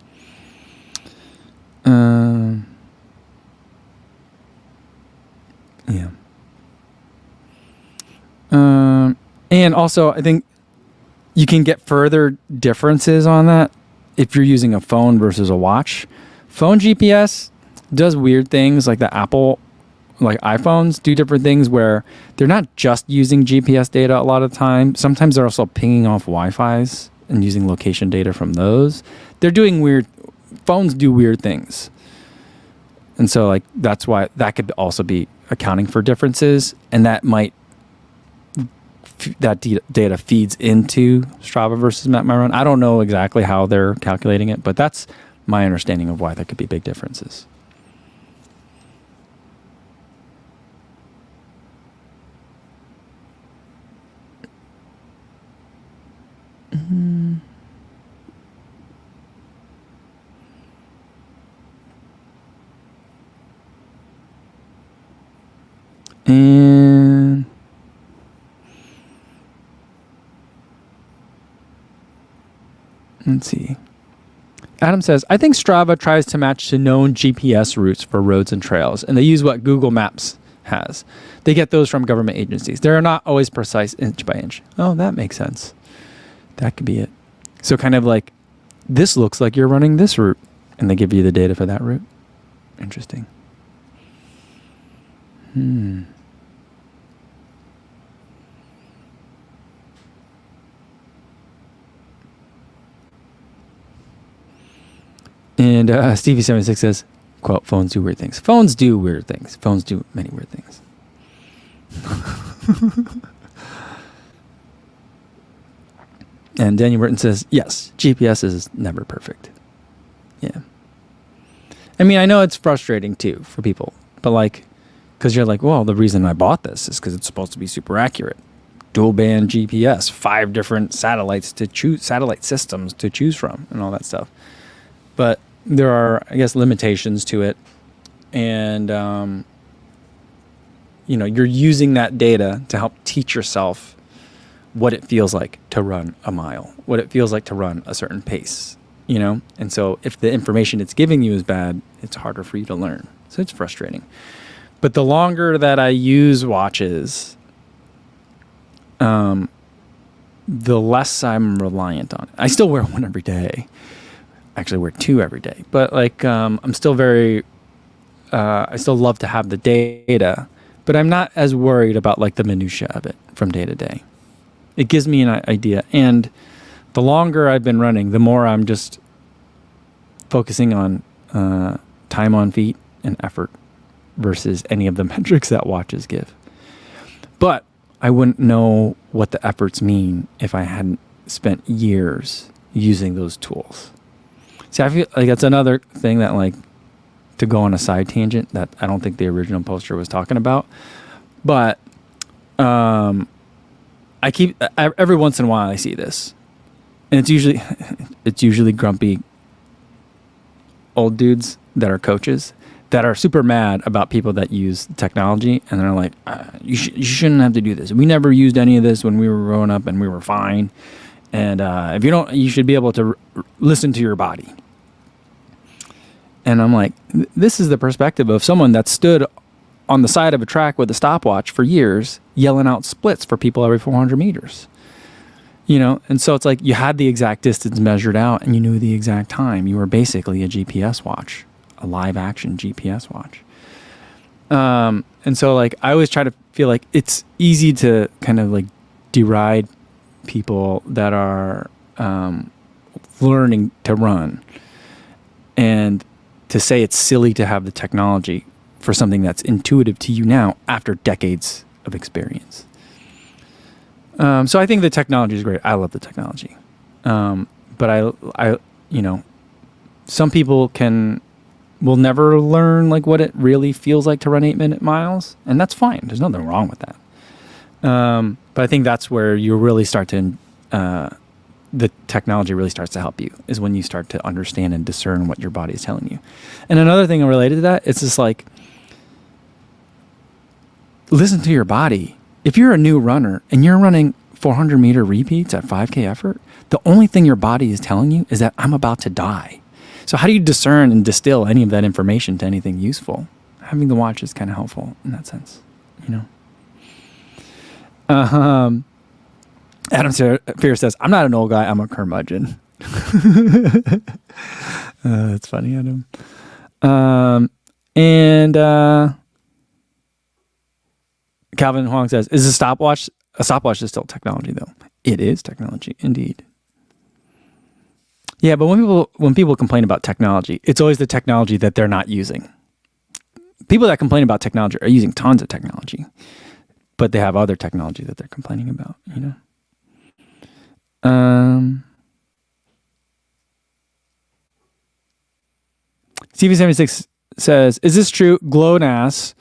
Yeah. And also, I think you can get further differences on that if you're using a phone versus a watch. Phone GPS does weird things, like the Apple, like iPhones do different things where they're not just using GPS data a lot of the time. Sometimes they're also pinging off Wi-Fi's and using location data from those. They're doing weird, phones do weird things. And so like that's why that could also be accounting for differences, and that might data feeds into Strava versus Map My Run. I don't know exactly how they're calculating it, but that's my understanding of why there could be big differences. And let's see. Adam says, I think Strava tries to match to known GPS routes for roads and trails, and they use what Google Maps has. They get those from government agencies. They're not always precise inch by inch. Oh, that makes sense. That could be it. So kind of like, this looks like you're running this route, and they give you the data for that route. Interesting. And Stevie76 says, quote, phones do weird things. Phones do weird things. Phones do many weird things. And Daniel Burton says, yes, GPS is never perfect. Yeah. I mean, I know it's frustrating too for people, but like, because you're like, well, the reason I bought this is because it's supposed to be super accurate. Dual band GPS, 5 different satellites to choose, satellite systems to choose from, and all that stuff. But there are, I guess, limitations to it. And, you're using that data to help teach yourself what it feels like to run a mile, what it feels like to run a certain pace, And so if the information it's giving you is bad, it's harder for you to learn. So it's frustrating. But the longer that I use watches, the less I'm reliant on it. I still wear one every day. Actually wear 2 every day, but like I'm still very I still love to have the data, but I'm not as worried about like the minutia of it from day to day. It gives me an idea, and the longer I've been running, the more I'm just focusing on time on feet and effort versus any of the metrics that watches give. But I wouldn't know what the efforts mean if I hadn't spent years using those tools. See, I feel like that's another thing that, like, to go on a side tangent that I don't think the original poster was talking about. But I keep, every once in a while I see this. And it's usually grumpy old dudes that are coaches that are super mad about people that use technology, and they're like, you shouldn't have to do this. We never used any of this when we were growing up, and we were fine. And if you don't, you should be able to listen to your body. And I'm like, this is the perspective of someone that stood on the side of a track with a stopwatch for years, yelling out splits for people every 400 meters. You know, and so it's like you had the exact distance measured out, and you knew the exact time. You were basically a GPS watch, a live action GPS watch. And so, like, I always try to feel like it's easy to kind of like deride people that are learning to run, and to say it's silly to have the technology for something that's intuitive to you now after decades of experience. So I think the technology is great. I love the technology. But I, you know, some people will never learn like what it really feels like to run 8-minute miles, and that's fine. There's nothing wrong with that. But I think that's where you really start to, the technology really starts to help you, is when you start to understand and discern what your body is telling you. And another thing related to that, it's just like, listen to your body. If you're a new runner and you're running 400 meter repeats at 5K effort, the only thing your body is telling you is that I'm about to die. So how do you discern and distill any of that information to anything useful? Having the watch is kind of helpful in that sense, you know? Adam Fear says, I'm not an old guy, I'm a curmudgeon. That's funny, Adam. Calvin Huang says, is a stopwatch is still technology, though? It is technology, indeed. Yeah, but when people complain about technology, it's always the technology that they're not using. People that complain about technology are using tons of technology, but they have other technology that they're complaining about, you know? CV76 says, is this true? GLONASS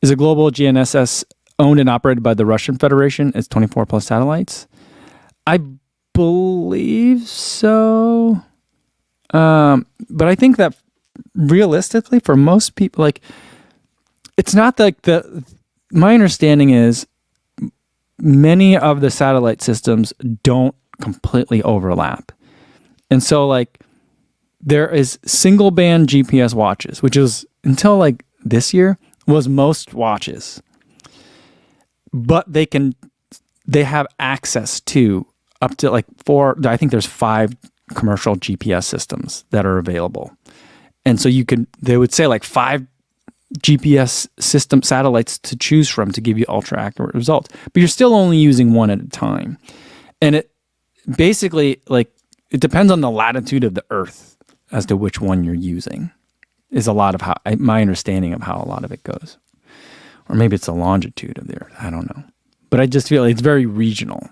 is a global GNSS owned and operated by the Russian Federation. It's 24 plus satellites. I believe so. But I think that realistically for most people, like, it's not like my understanding is many of the satellite systems don't completely overlap. And so, like, there is single band GPS watches, which is, until like this year, was most watches. But they have access to up to like I think there's 5 commercial GPS systems that are available. And so they would say like 5 GPS system satellites to choose from to give you ultra accurate results, but you're still only using one at a time. And it basically, like, it depends on the latitude of the Earth as to which one you're using, is a lot of my understanding of how a lot of it goes. Or maybe it's the longitude of the Earth. I don't know. But I just feel like it's very regional.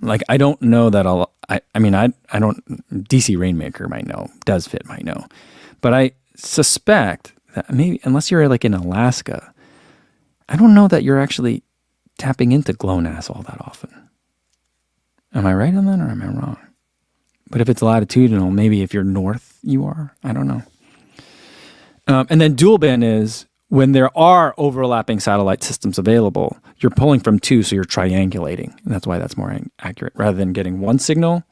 Like, I don't know that I don't, DC Rainmaker might know, DesFit might know. But I suspect that maybe, unless you're like in Alaska, I don't know that you're actually tapping into GLONASS all that often. Am I right on that, or am I wrong? But if it's latitudinal, maybe if you're north, you are. I don't know. And then dual band is when there are overlapping satellite systems available, you're pulling from 2, so you're triangulating. And that's why that's more accurate. Rather than getting 1 signal,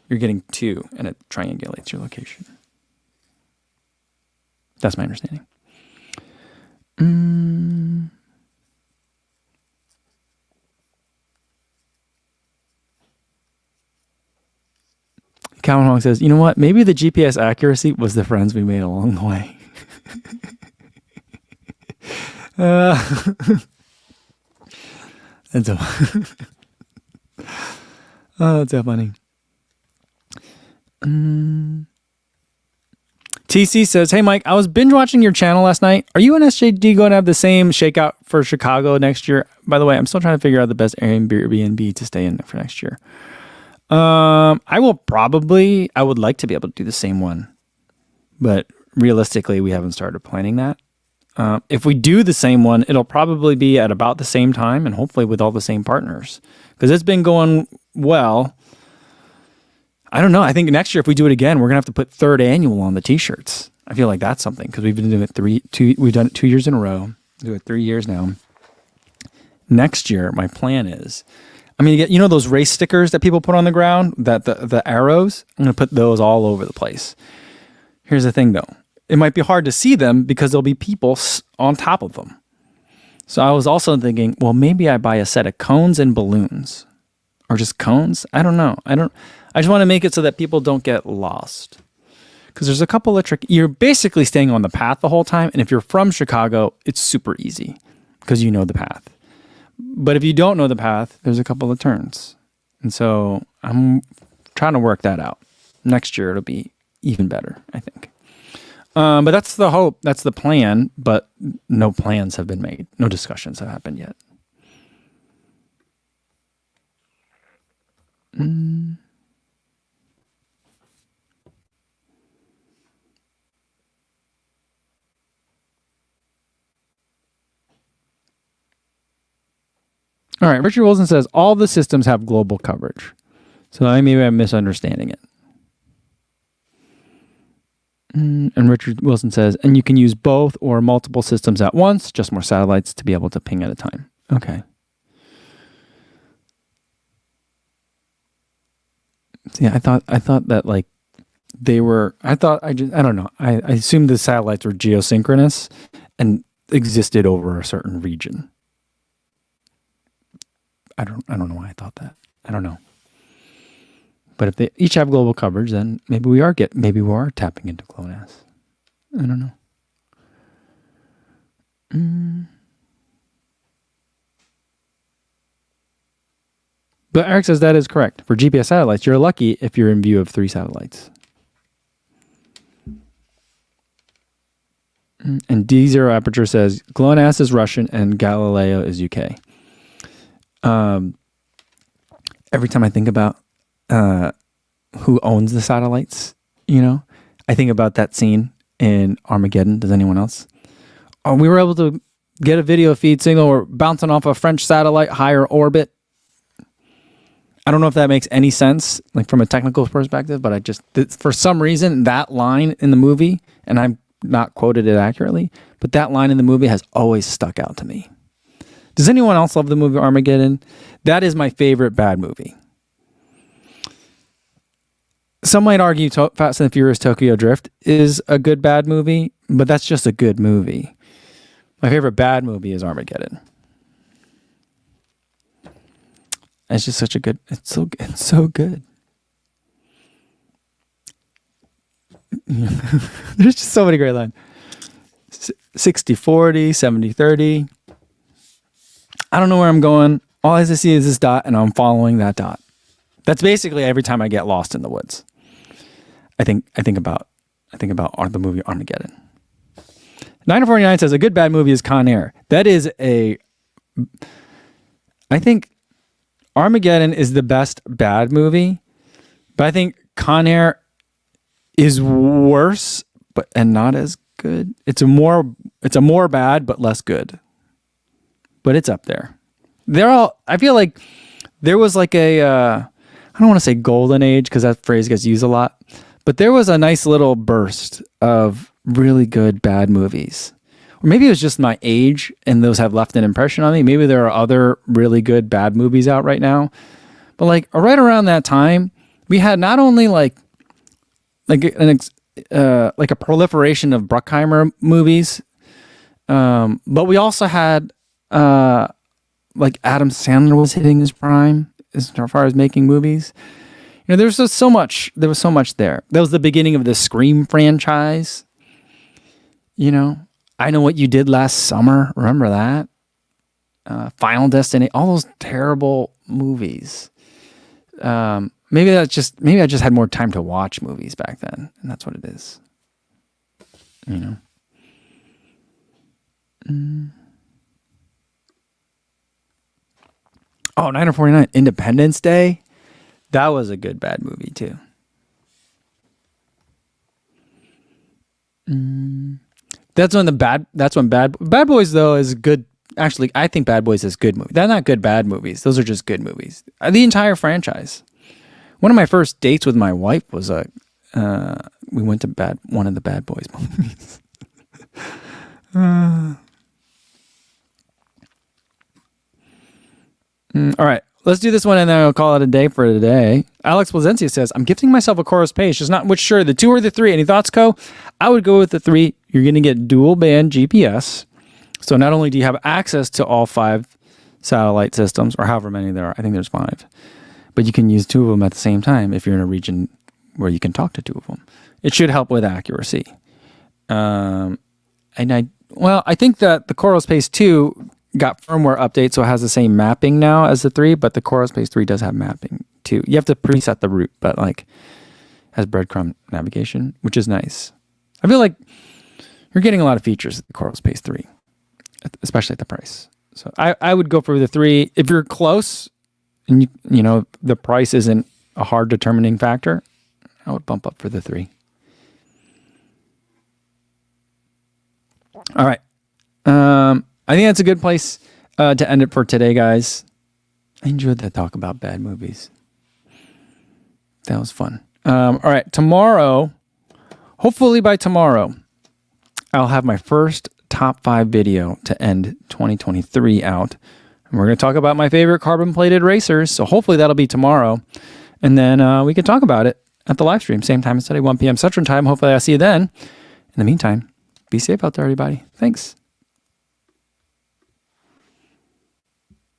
you're getting 2, and it triangulates your location. That's my understanding. Calvin Hong says, you know what? Maybe the GPS accuracy was the friends we made along the way. That's so funny. TC says, hey, Mike, I was binge watching your channel last night. Are you and SJD going to have the same shakeout for Chicago next year? By the way, I'm still trying to figure out the best Airbnb to stay in for next year. I would like to be able to do the same one, but realistically, we haven't started planning that. If we do the same one, it'll probably be at about the same time and hopefully with all the same partners because it's been going well. I don't know. I think next year, if we do it again, we're going to have to put third annual on the t-shirts. I feel like that's something because we've been doing it we've done it 2 years in a row. We do it 3 years now. Next year, my plan is, I'm going to get, those race stickers that people put on the ground, that the arrows, I'm going to put those all over the place. Here's the thing though. It might be hard to see them because there'll be people on top of them. So I was also thinking, well, maybe I buy a set of cones and balloons or just cones. I don't know. I just want to make it so that people don't get lost. Because there's a couple of you're basically staying on the path the whole time. And if you're from Chicago, it's super easy because you know the path. But if you don't know the path, there's a couple of turns. And so I'm trying to work that out. Next year, it'll be even better, I think. But that's the hope. That's the plan. But no plans have been made. No discussions have happened yet. All right, Richard Wilson says, all the systems have global coverage. So maybe I'm misunderstanding it. And Richard Wilson says, and you can use both or multiple systems at once, just more satellites to be able to ping at a time. Okay. So yeah, I thought that like they were, I don't know. I assumed the satellites were geosynchronous and existed over a certain region. I don't know why I thought that. I don't know. But if they each have global coverage, then maybe we are tapping into GLONASS. I don't know. But Eric says that is correct. For GPS satellites, you're lucky if you're in view of 3 satellites. And D0 Aperture says GLONASS is Russian and Galileo is UK. Every time I think about who owns the satellites, I think about that scene in Armageddon. Does anyone else? We were able to get a video feed signal or bouncing off a French satellite, higher orbit. I don't know if that makes any sense, like from a technical perspective, but for some reason, that line in the movie, and I've not quoted it accurately, but that line in the movie has always stuck out to me. Does anyone else love the movie Armageddon? That is my favorite bad movie. Some might argue Fast and the Furious Tokyo Drift is a good bad movie, but that's just a good movie. My favorite bad movie is Armageddon. It's just such a good, it's so good. There's just so many great lines. 60-40, 70-30. I don't know where I'm going. All I see is this dot, and I'm following that dot. That's basically every time I get lost in the woods. I think about the movie Armageddon. 949 says a good bad movie is Con Air. That is I think Armageddon is the best bad movie, but I think Con Air is worse, and not as good. It's a more bad but less good. But it's up there. I feel like there was like I don't want to say golden age because that phrase gets used a lot, but there was a nice little burst of really good bad movies. Or maybe it was just my age and those have left an impression on me. Maybe there are other really good bad movies out right now. But like right around that time, we had not only like a proliferation of Bruckheimer movies, but we also had like Adam Sandler was hitting his prime as far as making movies. There was just so much. There was so much there. That was the beginning of the Scream franchise. I Know What You Did Last Summer. Remember that? Final Destination. All those terrible movies. Maybe I just had more time to watch movies back then, and that's what it is. you know. Oh, 949, Independence Day. That was a good bad movie too. That's when Bad Boys though is good. Actually, I think Bad Boys is good movie. They're not good bad movies. Those are just good movies. The entire franchise. One of my first dates with my wife was we went to one of the Bad Boys movies. All right, let's do this one and then I'll call it a day for today. Alex Plazencia says, I'm gifting myself a Chorus Pace. Just not which sure, the 2 or the 3. Any thoughts, Co? I would go with the 3. You're going to get dual band GPS. So not only do you have access to all 5 satellite systems, or however many there are, I think there's 5, but you can use 2 of them at the same time if you're in a region where you can talk to 2 of them. It should help with accuracy. I think that the Chorus Pace 2 got firmware update, so it has the same mapping now as the 3, but the Chorus Pace 3 does have mapping too. You have to preset the route, but like has breadcrumb navigation, which is nice. I feel like you're getting a lot of features with the Chorus Pace 3, especially at the price. So I would go for the 3. If you're close and you know the price isn't a hard determining factor, I would bump up for the 3. All right. I think that's a good place to end it for today, guys. I enjoyed that talk about bad movies. That was fun. All right. Tomorrow, hopefully by tomorrow, I'll have my first top 5 video to end 2023 out. And we're going to talk about my favorite carbon-plated racers. So hopefully that'll be tomorrow. And then we can talk about it at the live stream. Same time as today, 1 p.m. Central Time. Hopefully I'll see you then. In the meantime, be safe out there, everybody. Thanks.